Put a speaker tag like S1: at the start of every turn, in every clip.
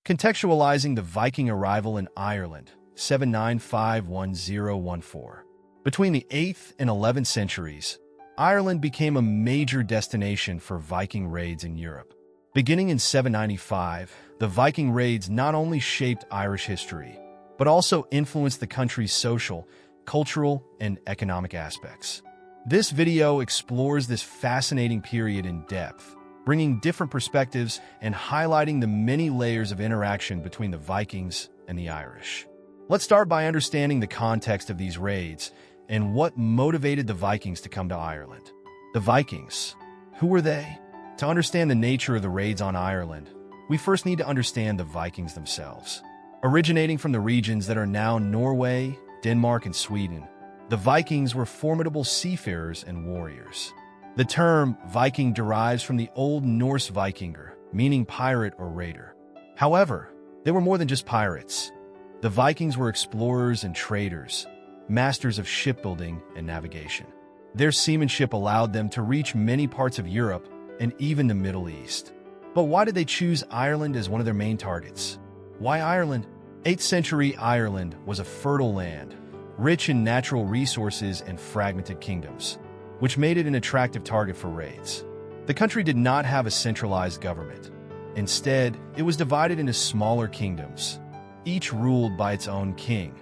S1: Contextualizing the Viking arrival in Ireland, 795-1014. Between the 8th and 11th centuries, Ireland became a major destination for Viking raids in Europe. Beginning in 795, the Viking raids not only shaped Irish history, but also influenced the country's social, cultural, and economic aspects. This video explores this fascinating period in depth, bringing different perspectives and highlighting the many layers of interaction between the Vikings and the Irish. Let's start by understanding the context of these raids and what motivated the Vikings to come to Ireland. The Vikings. Who were they? To understand the nature of the raids on Ireland, we first need to understand the Vikings themselves. Originating from the regions that are now Norway, Denmark, and Sweden, the Vikings were formidable seafarers and warriors. The term Viking derives from the Old Norse Vikingur, meaning pirate or raider. However, they were more than just pirates. The Vikings were explorers and traders, masters of shipbuilding and navigation. Their seamanship allowed them to reach many parts of Europe and even the Middle East. But why did they choose Ireland as one of their main targets? Why Ireland? 8th century Ireland was a fertile land, rich in natural resources and fragmented kingdoms, which made it an attractive target for raids. The country did not have a centralized government. Instead, it was divided into smaller kingdoms, each ruled by its own king,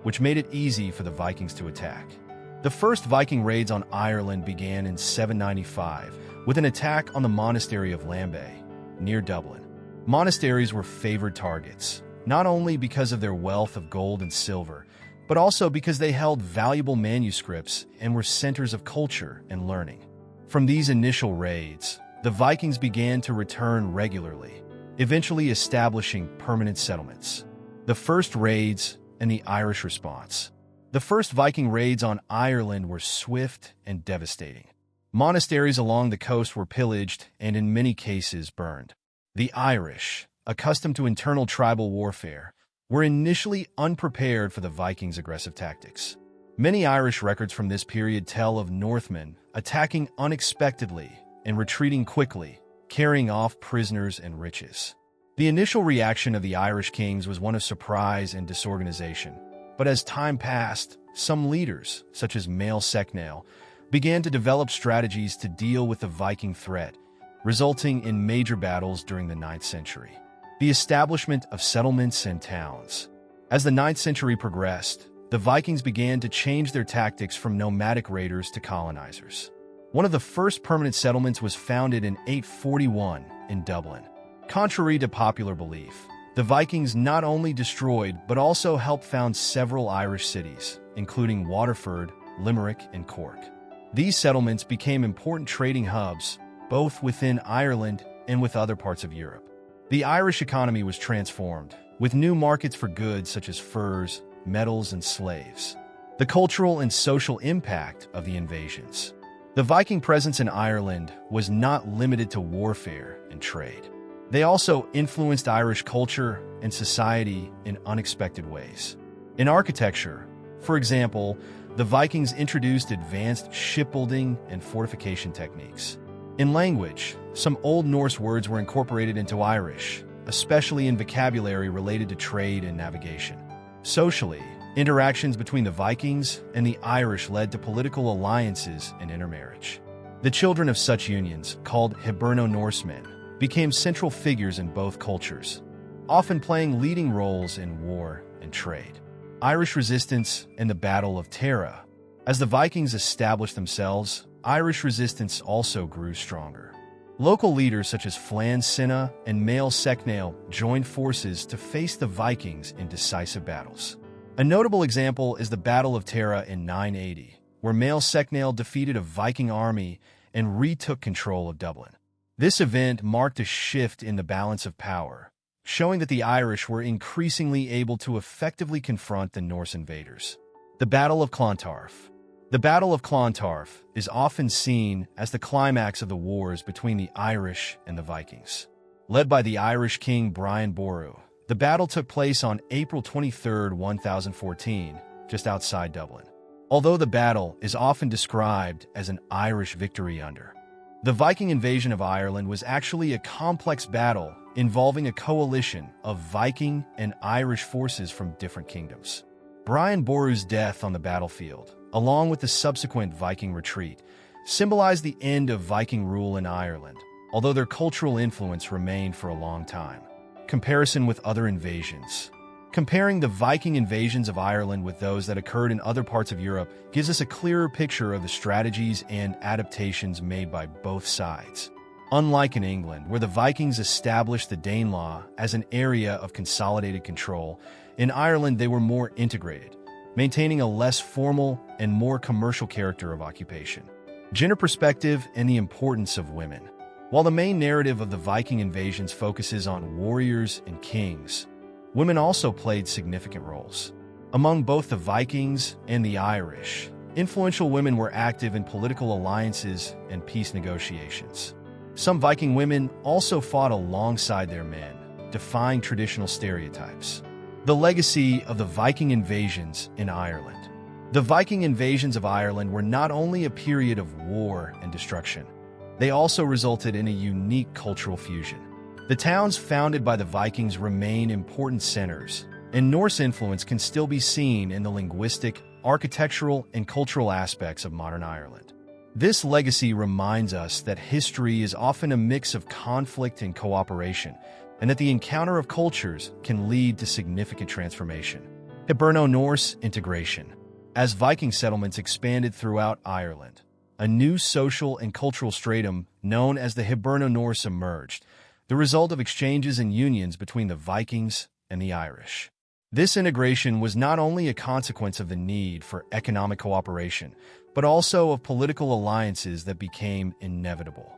S1: which made it easy for the Vikings to attack. The first Viking raids on Ireland began in 795 with an attack on the monastery of Lambay, near Dublin. Monasteries were favored targets, not only because of their wealth of gold and silver, but also because they held valuable manuscripts and were centers of culture and learning. From these initial raids, the Vikings began to return regularly, eventually establishing permanent settlements. The first raids and the Irish response. The first Viking raids on Ireland were swift and devastating. Monasteries along the coast were pillaged and in many cases burned. The Irish, accustomed to internal tribal warfare, were initially unprepared for the Vikings' aggressive tactics. Many Irish records from this period tell of Northmen attacking unexpectedly and retreating quickly, carrying off prisoners and riches. The initial reaction of the Irish kings was one of surprise and disorganization, but as time passed, some leaders, such as Mael Secnail, began to develop strategies to deal with the Viking threat, resulting in major battles during the 9th century. The establishment of settlements and towns. As the 9th century progressed, the Vikings began to change their tactics from nomadic raiders to colonizers. One of the first permanent settlements was founded in 841 in Dublin. Contrary to popular belief, the Vikings not only destroyed but also helped found several Irish cities, including Waterford, Limerick, and Cork. These settlements became important trading hubs, both within Ireland and with other parts of Europe. The Irish economy was transformed, with new markets for goods such as furs, metals, and slaves. The cultural and social impact of the invasions. The Viking presence in Ireland was not limited to warfare and trade. They also influenced Irish culture and society in unexpected ways. In architecture, for example, the Vikings introduced advanced shipbuilding and fortification techniques. In language, some Old Norse words were incorporated into Irish, especially in vocabulary related to trade and navigation. Socially, interactions between the Vikings and the Irish led to political alliances and intermarriage. The children of such unions, called Hiberno-Norsemen, became central figures in both cultures, often playing leading roles in war and trade. Irish resistance and the Battle of Tara. As the Vikings established themselves, Irish resistance also grew stronger. Local leaders such as Flann Sinna and Mael Secnail joined forces to face the Vikings in decisive battles. A notable example is the Battle of Tara in 980, where Mael Secnail defeated a Viking army and retook control of Dublin. This event marked a shift in the balance of power, showing that the Irish were increasingly able to effectively confront the Norse invaders. The Battle of Clontarf. The Battle of Clontarf is often seen as the climax of the wars between the Irish and the Vikings. Led by the Irish king Brian Boru, the battle took place on April 23, 1014, just outside Dublin. Although the battle is often described as an Irish victory under, the Viking invasion of Ireland was actually a complex battle involving a coalition of Viking and Irish forces from different kingdoms. Brian Boru's death on the battlefield, along with the subsequent Viking retreat, symbolized the end of Viking rule in Ireland, although their cultural influence remained for a long time. Comparison with other invasions. Comparing the Viking invasions of Ireland with those that occurred in other parts of Europe gives us a clearer picture of the strategies and adaptations made by both sides. Unlike in England, where the Vikings established the Danelaw as an area of consolidated control, in Ireland they were more integrated, maintaining a less formal and more commercial character of occupation. Gender perspective and the importance of women. While the main narrative of the Viking invasions focuses on warriors and kings, women also played significant roles. Among both the Vikings and the Irish, influential women were active in political alliances and peace negotiations. Some Viking women also fought alongside their men, defying traditional stereotypes. The legacy of the Viking invasions in Ireland. The Viking invasions of Ireland were not only a period of war and destruction, they also resulted in a unique cultural fusion. The towns founded by the Vikings remain important centers, and Norse influence can still be seen in the linguistic, architectural, and cultural aspects of modern Ireland. This legacy reminds us that history is often a mix of conflict and cooperation, and that the encounter of cultures can lead to significant transformation. Hiberno-Norse integration. As Viking settlements expanded throughout Ireland, a new social and cultural stratum known as the Hiberno-Norse emerged, the result of exchanges and unions between the Vikings and the Irish. This integration was not only a consequence of the need for economic cooperation, but also of political alliances that became inevitable.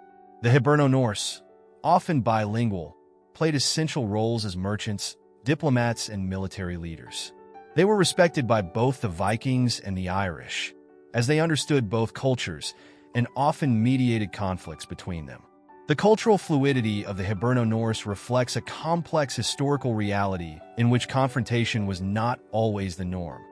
S1: The Hiberno-Norse, often bilingual, played essential roles as merchants, diplomats, and military leaders. They were respected by both the Vikings and the Irish, as they understood both cultures and often mediated conflicts between them. The cultural fluidity of the Hiberno-Norse reflects a complex historical reality in which confrontation was not always the norm.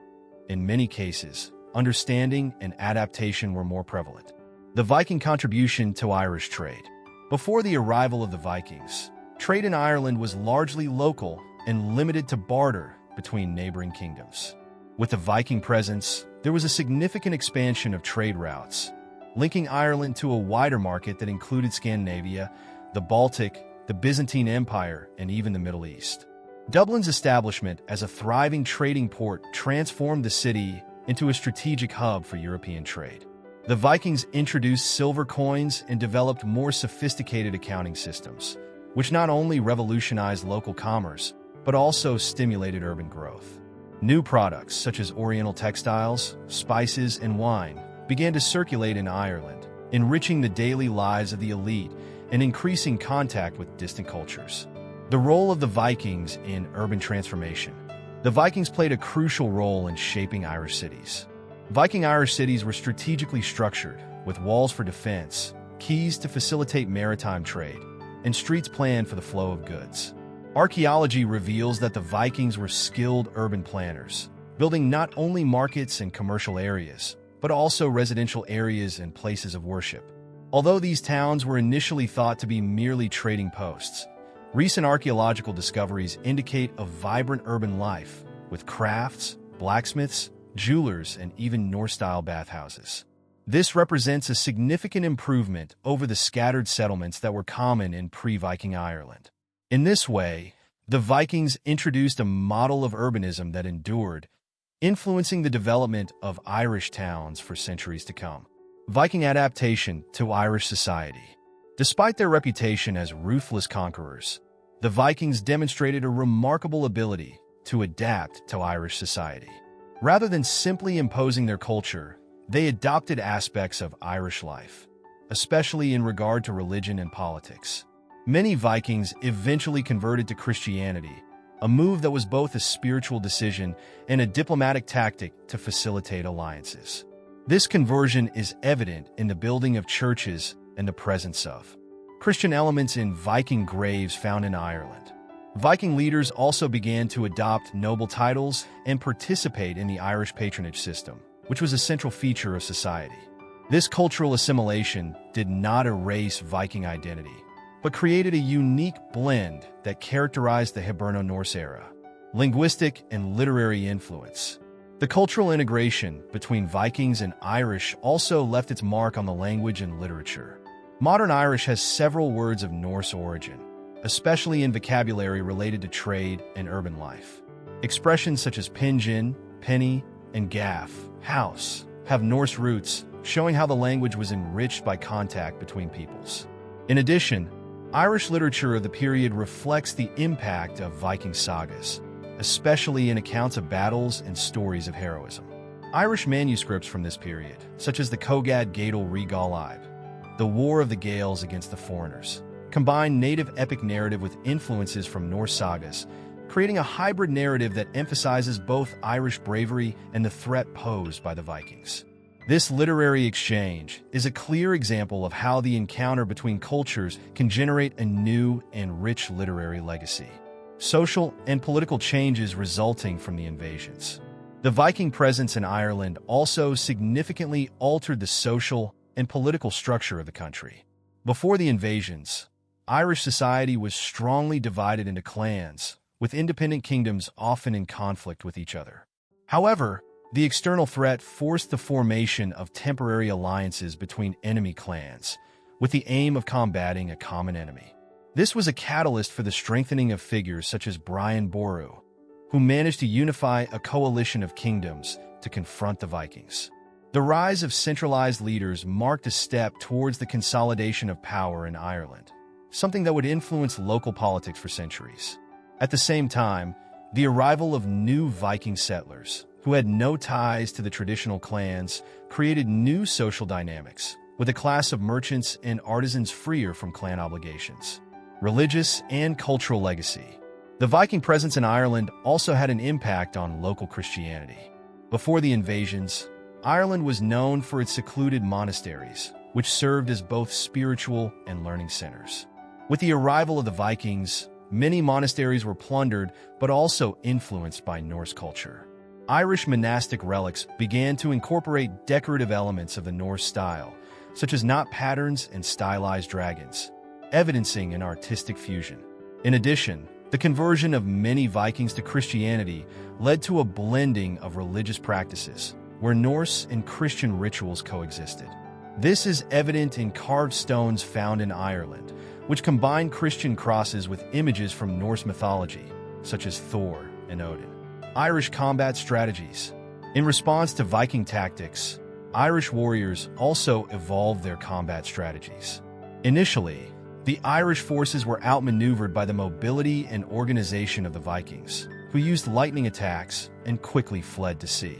S1: In many cases, understanding and adaptation were more prevalent. The Viking contribution to Irish trade. Before the arrival of the Vikings, trade in Ireland was largely local and limited to barter between neighboring kingdoms. With the Viking presence, there was a significant expansion of trade routes, linking Ireland to a wider market that included Scandinavia, the Baltic, the Byzantine Empire, and even the Middle East. Dublin's establishment as a thriving trading port transformed the city into a strategic hub for European trade. The Vikings introduced silver coins and developed more sophisticated accounting systems, which not only revolutionized local commerce, but also stimulated urban growth. New products such as Oriental textiles, spices, and wine began to circulate in Ireland, enriching the daily lives of the elite and increasing contact with distant cultures. The role of the Vikings in urban transformation. The Vikings played a crucial role in shaping Irish cities. Viking Irish cities were strategically structured, with walls for defense, quays to facilitate maritime trade, and streets planned for the flow of goods. Archaeology reveals that the Vikings were skilled urban planners, building not only markets and commercial areas, but also residential areas and places of worship. Although these towns were initially thought to be merely trading posts, recent archaeological discoveries indicate a vibrant urban life, with crafts, blacksmiths, jewelers, and even Norse-style bathhouses. This represents a significant improvement over the scattered settlements that were common in pre-Viking Ireland. In this way, the Vikings introduced a model of urbanism that endured, influencing the development of Irish towns for centuries to come. Viking adaptation to Irish society. Despite their reputation as ruthless conquerors, the Vikings demonstrated a remarkable ability to adapt to Irish society. Rather than simply imposing their culture, they adopted aspects of Irish life, especially in regard to religion and politics. Many Vikings eventually converted to Christianity, a move that was both a spiritual decision and a diplomatic tactic to facilitate alliances. This conversion is evident in the building of churches and the presence of Christian elements in Viking graves found in Ireland. Viking leaders also began to adopt noble titles and participate in the Irish patronage system, which was a central feature of society. This cultural assimilation did not erase Viking identity, but created a unique blend that characterized the Hiberno-Norse era. Linguistic and literary influence. The cultural integration between Vikings and Irish also left its mark on the language and literature. Modern Irish has several words of Norse origin, especially in vocabulary related to trade and urban life. Expressions such as pingin, penny, and gaff, house, have Norse roots, showing how the language was enriched by contact between peoples. In addition, Irish literature of the period reflects the impact of Viking sagas, especially in accounts of battles and stories of heroism. Irish manuscripts from this period, such as the Cogad Gaedal Regálaib, the War of the Gaels against the foreigners, combine native epic narrative with influences from Norse sagas, creating a hybrid narrative that emphasizes both Irish bravery and the threat posed by the Vikings. This literary exchange is a clear example of how the encounter between cultures can generate a new and rich literary legacy. Social and political changes resulting from the invasions. The Viking presence in Ireland also significantly altered the social and political structure of the country. Before the invasions, Irish society was strongly divided into clans, with independent kingdoms often in conflict with each other. However, the external threat forced the formation of temporary alliances between enemy clans, with the aim of combating a common enemy. This was a catalyst for the strengthening of figures such as Brian Boru, who managed to unify a coalition of kingdoms to confront the Vikings. The rise of centralized leaders marked a step towards the consolidation of power in Ireland, something that would influence local politics for centuries. At the same time, the arrival of new Viking settlers, who had no ties to the traditional clans, created new social dynamics, with a class of merchants and artisans freer from clan obligations. Religious and cultural legacy. The Viking presence in Ireland also had an impact on local Christianity. Before the invasions, Ireland was known for its secluded monasteries, which served as both spiritual and learning centers. With the arrival of the Vikings, many monasteries were plundered but also influenced by Norse culture. Irish monastic relics began to incorporate decorative elements of the Norse style, such as knot patterns and stylized dragons, evidencing an artistic fusion. In addition, the conversion of many Vikings to Christianity led to a blending of religious practices, where Norse and Christian rituals coexisted. This is evident in carved stones found in Ireland, which combine Christian crosses with images from Norse mythology, such as Thor and Odin. Irish combat strategies. In response to Viking tactics, Irish warriors also evolved their combat strategies. Initially, the Irish forces were outmaneuvered by the mobility and organization of the Vikings, who used lightning attacks and quickly fled to sea.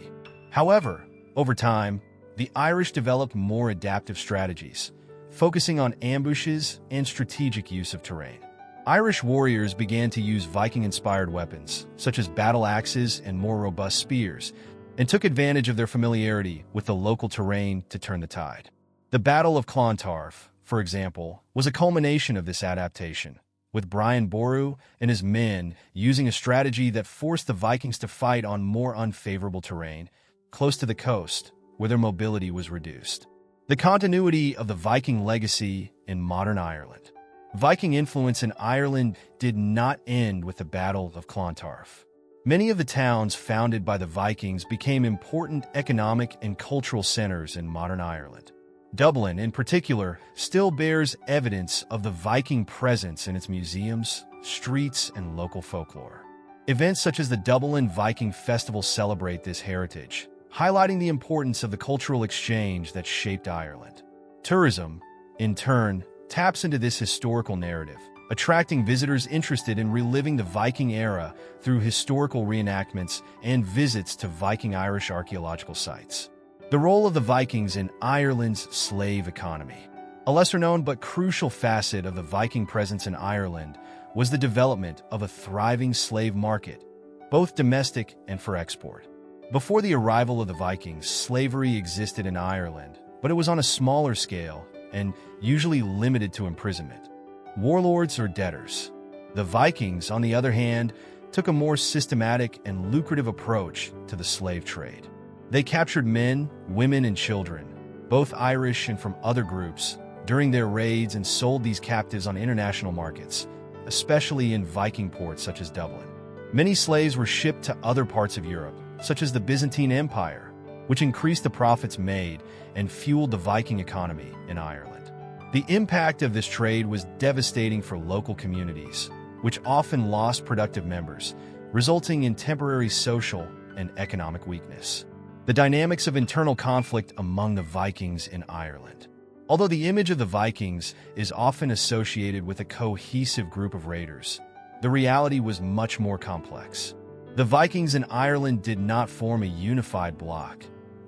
S1: However, over time, the Irish developed more adaptive strategies, focusing on ambushes and strategic use of terrain. Irish warriors began to use Viking-inspired weapons, such as battle axes and more robust spears, and took advantage of their familiarity with the local terrain to turn the tide. The Battle of Clontarf, for example, was a culmination of this adaptation, with Brian Boru and his men using a strategy that forced the Vikings to fight on more unfavorable terrain, close to the coast, where their mobility was reduced. The continuity of the Viking legacy in modern Ireland. Viking influence in Ireland did not end with the Battle of Clontarf. Many of the towns founded by the Vikings became important economic and cultural centers in modern Ireland. Dublin, in particular, still bears evidence of the Viking presence in its museums, streets, and local folklore. Events such as the Dublin Viking Festival celebrate this heritage, highlighting the importance of the cultural exchange that shaped Ireland. Tourism, in turn, taps into this historical narrative, attracting visitors interested in reliving the Viking era through historical reenactments and visits to Viking Irish archaeological sites. The role of the Vikings in Ireland's slave economy. A lesser-known but crucial facet of the Viking presence in Ireland was the development of a thriving slave market, both domestic and for export. Before the arrival of the Vikings, slavery existed in Ireland, but it was on a smaller scale and usually limited to imprisonment. Warlords or debtors. The Vikings, on the other hand, took a more systematic and lucrative approach to the slave trade. They captured men, women, and children, both Irish and from other groups, during their raids and sold these captives on international markets, especially in Viking ports such as Dublin. Many slaves were shipped to other parts of Europe, such as the Byzantine Empire, which increased the profits made and fueled the Viking economy in Ireland. The impact of this trade was devastating for local communities, which often lost productive members, resulting in temporary social and economic weakness. The dynamics of internal conflict among the Vikings in Ireland. Although the image of the Vikings is often associated with a cohesive group of raiders, the reality was much more complex. The Vikings in Ireland did not form a unified bloc.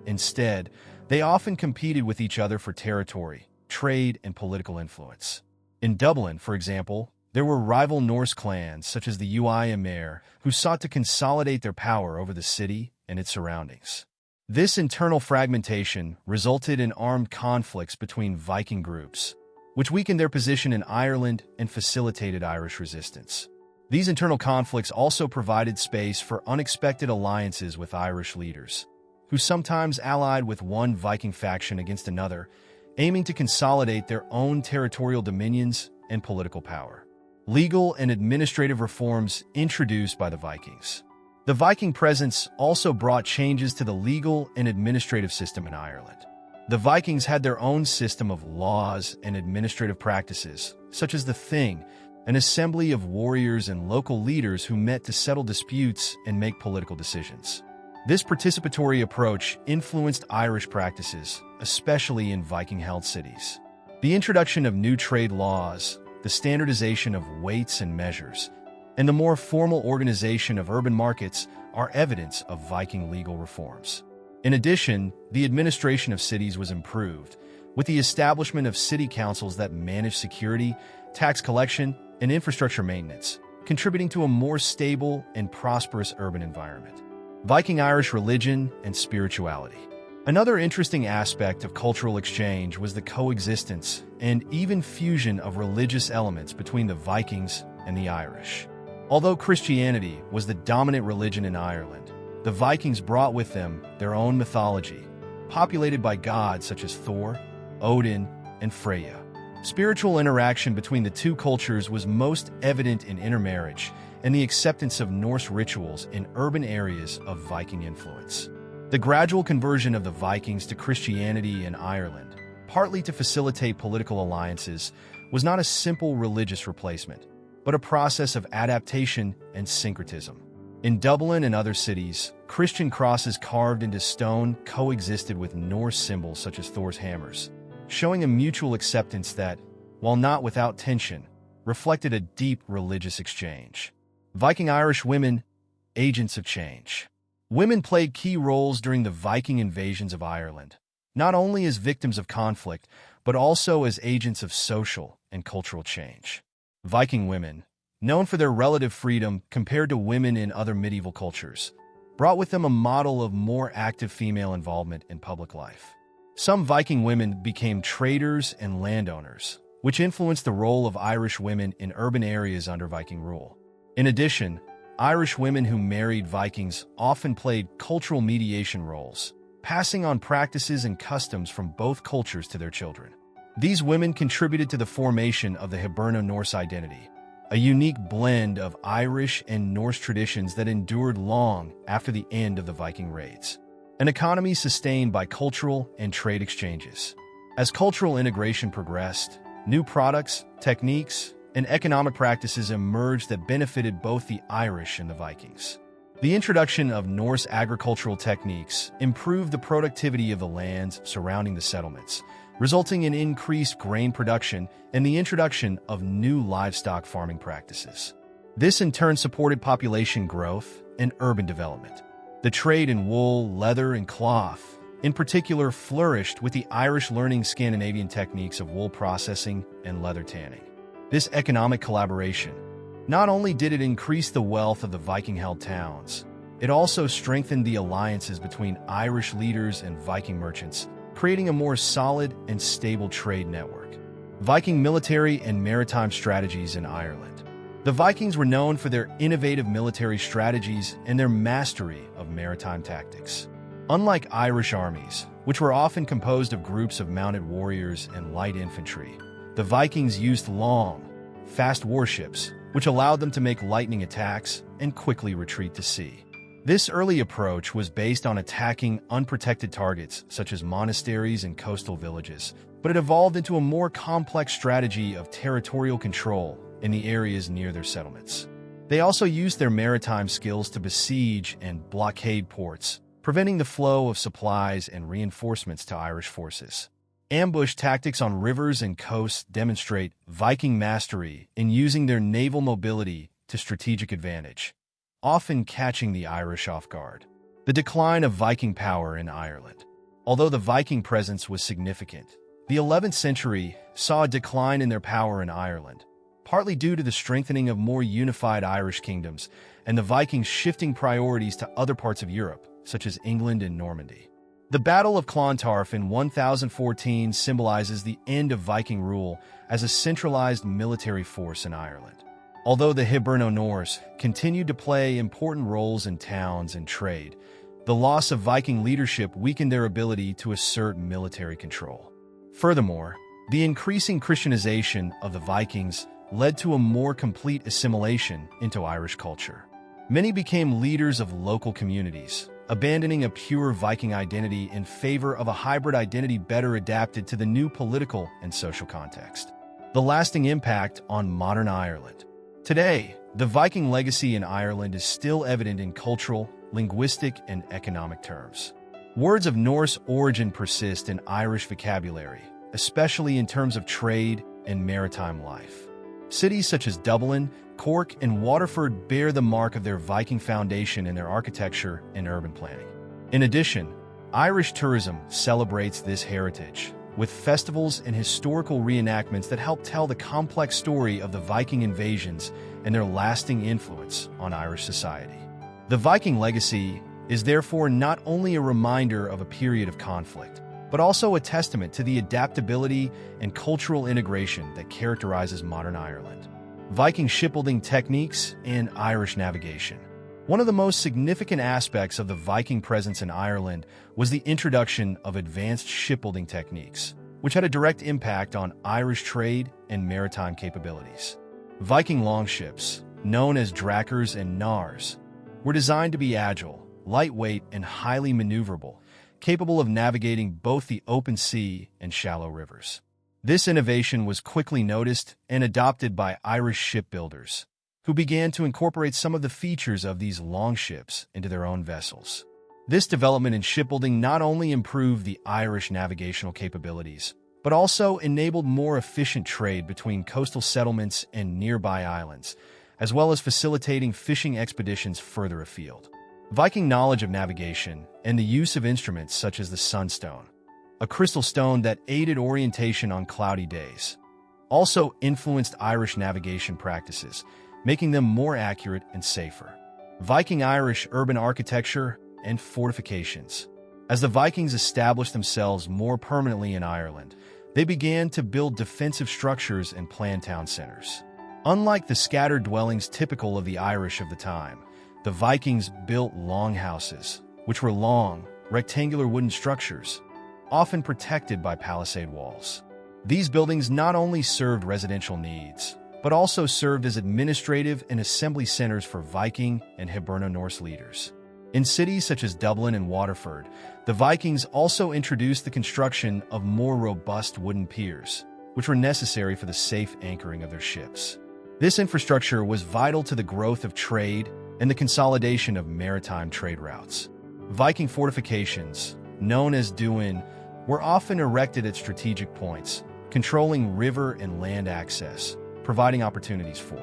S1: Instead, they often competed with each other for territory, trade, and political influence. In Dublin, for example, there were rival Norse clans such as the Uí who sought to consolidate their power over the city and its surroundings. This internal fragmentation resulted in armed conflicts between Viking groups, which weakened their position in Ireland and facilitated Irish resistance. These internal conflicts also provided space for unexpected alliances with Irish leaders, who sometimes allied with one Viking faction against another, aiming to consolidate their own territorial dominions and political power. Legal and administrative reforms introduced by the Vikings. The Viking presence also brought changes to the legal and administrative system in Ireland. The Vikings had their own system of laws and administrative practices, such as the Thing, an assembly of warriors and local leaders who met to settle disputes and make political decisions. This participatory approach influenced Irish practices, especially in Viking-held cities. The introduction of new trade laws, the standardization of weights and measures, and the more formal organization of urban markets are evidence of Viking legal reforms. In addition, the administration of cities was improved, with the establishment of city councils that managed security, tax collection, and infrastructure maintenance, contributing to a more stable and prosperous urban environment. Viking Irish religion and spirituality. Another interesting aspect of cultural exchange was the coexistence and even fusion of religious elements between the Vikings and the Irish. Although Christianity was the dominant religion in Ireland, the Vikings brought with them their own mythology, populated by gods such as Thor, Odin, and Freya. Spiritual interaction between the two cultures was most evident in intermarriage and the acceptance of Norse rituals in urban areas of Viking influence. The gradual conversion of the Vikings to Christianity in Ireland, partly to facilitate political alliances, was not a simple religious replacement, but a process of adaptation and syncretism. In Dublin and other cities, Christian crosses carved into stone coexisted with Norse symbols such as Thor's hammers, showing a mutual acceptance that, while not without tension, reflected a deep religious exchange. Viking Irish women, agents of change. Women played key roles during the Viking invasions of Ireland, not only as victims of conflict, but also as agents of social and cultural change. Viking women, known for their relative freedom compared to women in other medieval cultures, brought with them a model of more active female involvement in public life. Some Viking women became traders and landowners, which influenced the role of Irish women in urban areas under Viking rule. In addition, Irish women who married Vikings often played cultural mediation roles, passing on practices and customs from both cultures to their children. These women contributed to the formation of the Hiberno-Norse identity, a unique blend of Irish and Norse traditions that endured long after the end of the Viking raids. An economy sustained by cultural and trade exchanges. As cultural integration progressed, new products, techniques, and economic practices emerged that benefited both the Irish and the Vikings. The introduction of Norse agricultural techniques improved the productivity of the lands surrounding the settlements, resulting in increased grain production and the introduction of new livestock farming practices. This in turn supported population growth and urban development. The trade in wool, leather, and cloth, in particular, flourished with the Irish learning Scandinavian techniques of wool processing and leather tanning. This economic collaboration, not only did it increase the wealth of the Viking-held towns, it also strengthened the alliances between Irish leaders and Viking merchants, creating a more solid and stable trade network. Viking military and maritime strategies in Ireland. The Vikings were known for their innovative military strategies and their mastery of maritime tactics. Unlike Irish armies, which were often composed of groups of mounted warriors and light infantry, the Vikings used long, fast warships, which allowed them to make lightning attacks and quickly retreat to sea. This early approach was based on attacking unprotected targets such as monasteries and coastal villages, but it evolved into a more complex strategy of territorial control in the areas near their settlements. They also used their maritime skills to besiege and blockade ports, preventing the flow of supplies and reinforcements to Irish forces. Ambush tactics on rivers and coasts demonstrate Viking mastery in using their naval mobility to strategic advantage, often catching the Irish off guard. The decline of Viking power in Ireland. Although the Viking presence was significant, the 11th century saw a decline in their power in Ireland, partly due to the strengthening of more unified Irish kingdoms and the Vikings shifting priorities to other parts of Europe, such as England and Normandy. The Battle of Clontarf in 1014 symbolizes the end of Viking rule as a centralized military force in Ireland. Although the Hiberno-Norse continued to play important roles in towns and trade, the loss of Viking leadership weakened their ability to assert military control. Furthermore, the increasing Christianization of the Vikings led to a more complete assimilation into Irish culture. Many became leaders of local communities, abandoning a pure Viking identity in favor of a hybrid identity better adapted to the new political and social context. The lasting impact on modern Ireland. Today, the Viking legacy in Ireland is still evident in cultural, linguistic, and economic terms. Words of Norse origin persist in Irish vocabulary, especially in terms of trade and maritime life. Cities such as Dublin, Cork, and Waterford bear the mark of their Viking foundation in their architecture and urban planning. In addition, Irish tourism celebrates this heritage, with festivals and historical reenactments that help tell the complex story of the Viking invasions and their lasting influence on Irish society. The Viking legacy is therefore not only a reminder of a period of conflict, but also a testament to the adaptability and cultural integration that characterizes modern Ireland. Viking shipbuilding techniques and Irish navigation. One of the most significant aspects of the Viking presence in Ireland was the introduction of advanced shipbuilding techniques, which had a direct impact on Irish trade and maritime capabilities. Viking longships, known as drakkars and nars, were designed to be agile, lightweight, and highly maneuverable, capable of navigating both the open sea and shallow rivers. This innovation was quickly noticed and adopted by Irish shipbuilders, who began to incorporate some of the features of these longships into their own vessels. This development in shipbuilding not only improved the Irish navigational capabilities, but also enabled more efficient trade between coastal settlements and nearby islands, as well as facilitating fishing expeditions further afield. Viking knowledge of navigation and the use of instruments such as the sunstone, a crystal stone that aided orientation on cloudy days, also influenced Irish navigation practices, making them more accurate and safer. Viking Irish urban architecture and fortifications. As the Vikings established themselves more permanently in Ireland, they began to build defensive structures and plan town centers. Unlike the scattered dwellings typical of the Irish of the time, the Vikings built longhouses, which were long, rectangular wooden structures, often protected by palisade walls. These buildings not only served residential needs, but also served as administrative and assembly centers for Viking and Hiberno-Norse leaders. In cities such as Dublin and Waterford, the Vikings also introduced the construction of more robust wooden piers, which were necessary for the safe anchoring of their ships. This infrastructure was vital to the growth of trade and the consolidation of maritime trade routes. Viking fortifications, known as duin, were often erected at strategic points, controlling river and land access, providing opportunities for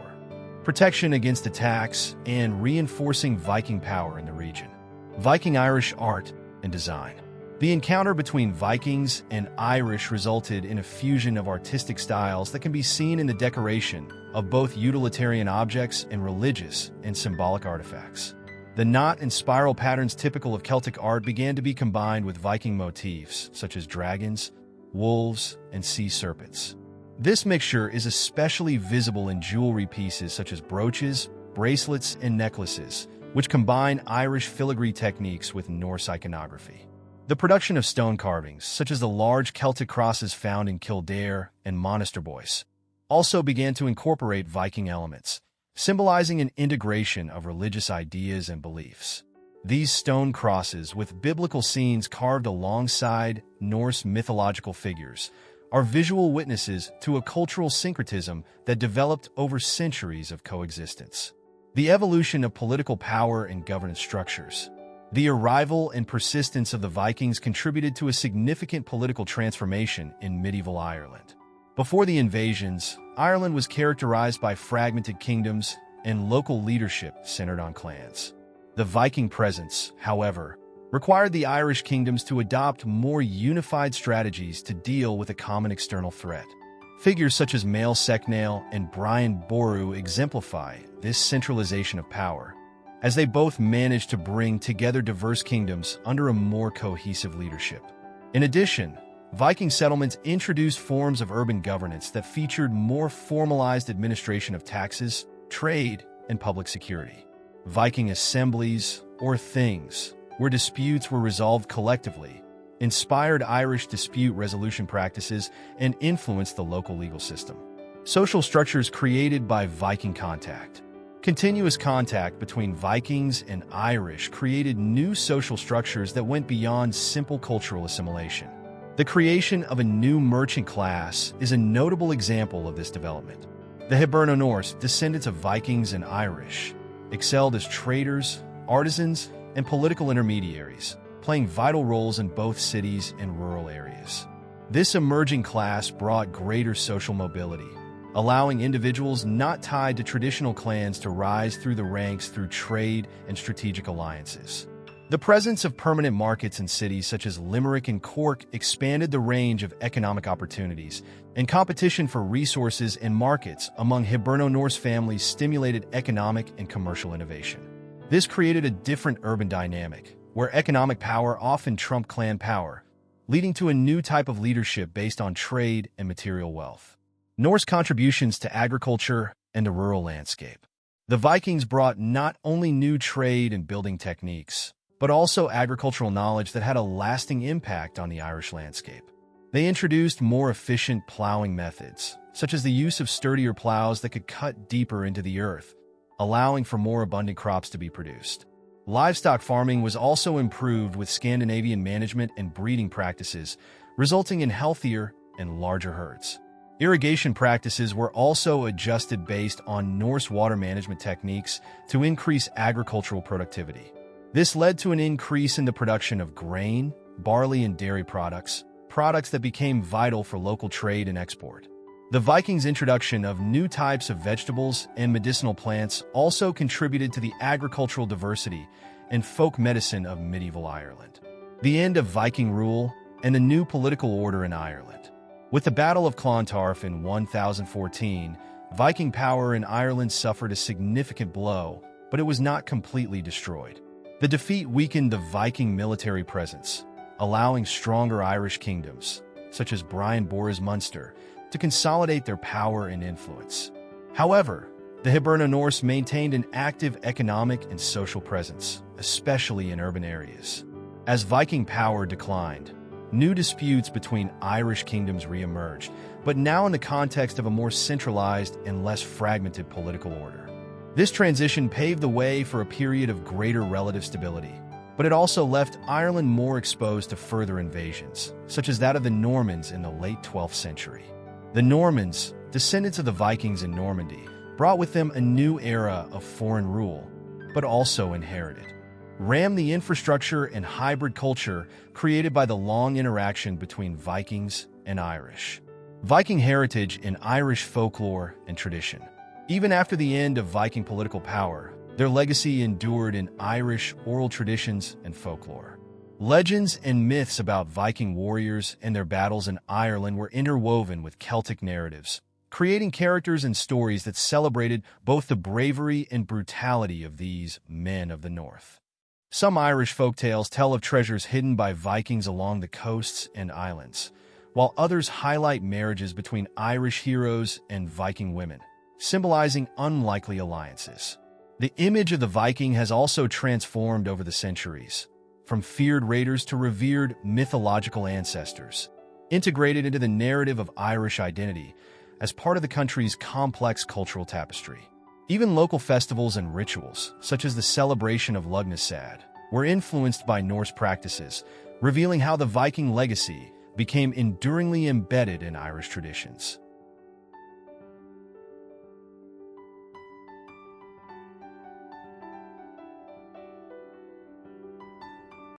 S1: protection against attacks and reinforcing Viking power in the region. Viking Irish art and design. The encounter between Vikings and Irish resulted in a fusion of artistic styles that can be seen in the decoration of both utilitarian objects and religious and symbolic artifacts. The knot and spiral patterns typical of Celtic art began to be combined with Viking motifs such as dragons, wolves, and sea serpents. This mixture is especially visible in jewelry pieces such as brooches, bracelets, and necklaces, which combine Irish filigree techniques with Norse iconography. The production of stone carvings, such as the large Celtic crosses found in Kildare and Monasterboice, also began to incorporate Viking elements, symbolizing an integration of religious ideas and beliefs. These stone crosses, with biblical scenes carved alongside Norse mythological figures, are visual witnesses to a cultural syncretism that developed over centuries of coexistence. The evolution of political power and governance structures. The arrival and persistence of the Vikings contributed to a significant political transformation in medieval Ireland. Before the invasions, Ireland was characterized by fragmented kingdoms and local leadership centered on clans. The Viking presence, however, required the Irish kingdoms to adopt more unified strategies to deal with a common external threat. Figures such as Mael Secnail and Brian Boru exemplify this centralization of power, as they both managed to bring together diverse kingdoms under a more cohesive leadership. In addition, Viking settlements introduced forms of urban governance that featured more formalized administration of taxes, trade, and public security. Viking assemblies, or things, where disputes were resolved collectively, inspired Irish dispute resolution practices and influenced the local legal system. Social structures created by Viking contact. Continuous contact between Vikings and Irish created new social structures that went beyond simple cultural assimilation. The creation of a new merchant class is a notable example of this development. The Hiberno-Norse, descendants of Vikings and Irish, excelled as traders, artisans, and political intermediaries, playing vital roles in both cities and rural areas. This emerging class brought greater social mobility, allowing individuals not tied to traditional clans to rise through the ranks through trade and strategic alliances. The presence of permanent markets in cities such as Limerick and Cork expanded the range of economic opportunities, and competition for resources and markets among Hiberno-Norse families stimulated economic and commercial innovation. This created a different urban dynamic, where economic power often trumped clan power, leading to a new type of leadership based on trade and material wealth. Norse contributions to agriculture and the rural landscape. The Vikings brought not only new trade and building techniques, but also agricultural knowledge that had a lasting impact on the Irish landscape. They introduced more efficient plowing methods, such as the use of sturdier plows that could cut deeper into the earth, allowing for more abundant crops to be produced. Livestock farming was also improved with Scandinavian management and breeding practices, resulting in healthier and larger herds. Irrigation practices were also adjusted based on Norse water management techniques to increase agricultural productivity. This led to an increase in the production of grain, barley, and dairy products that became vital for local trade and export. The Vikings' introduction of new types of vegetables and medicinal plants also contributed to the agricultural diversity and folk medicine of medieval Ireland. The end of Viking rule and a new political order in Ireland. With the Battle of Clontarf in 1014, Viking power in Ireland suffered a significant blow, but it was not completely destroyed. The defeat weakened the Viking military presence, allowing stronger Irish kingdoms, such as Brian Boru's Munster, to consolidate their power and influence. However, the Hiberno-Norse maintained an active economic and social presence, especially in urban areas. As Viking power declined, new disputes between Irish kingdoms re-emerged, but now in the context of a more centralized and less fragmented political order. This transition paved the way for a period of greater relative stability, but it also left Ireland more exposed to further invasions, such as that of the Normans in the late 12th century. The Normans, descendants of the Vikings in Normandy, brought with them a new era of foreign rule, but also inherited the infrastructure and hybrid culture created by the long interaction between Vikings and Irish. Viking heritage in Irish folklore and tradition. Even after the end of Viking political power, their legacy endured in Irish oral traditions and folklore. Legends and myths about Viking warriors and their battles in Ireland were interwoven with Celtic narratives, creating characters and stories that celebrated both the bravery and brutality of these men of the North. Some Irish folktales tell of treasures hidden by Vikings along the coasts and islands, while others highlight marriages between Irish heroes and Viking women, symbolizing unlikely alliances. The image of the Viking has also transformed over the centuries, from feared raiders to revered mythological ancestors, integrated into the narrative of Irish identity as part of the country's complex cultural tapestry. Even local festivals and rituals, such as the celebration of Lugnasad, were influenced by Norse practices, revealing how the Viking legacy became enduringly embedded in Irish traditions.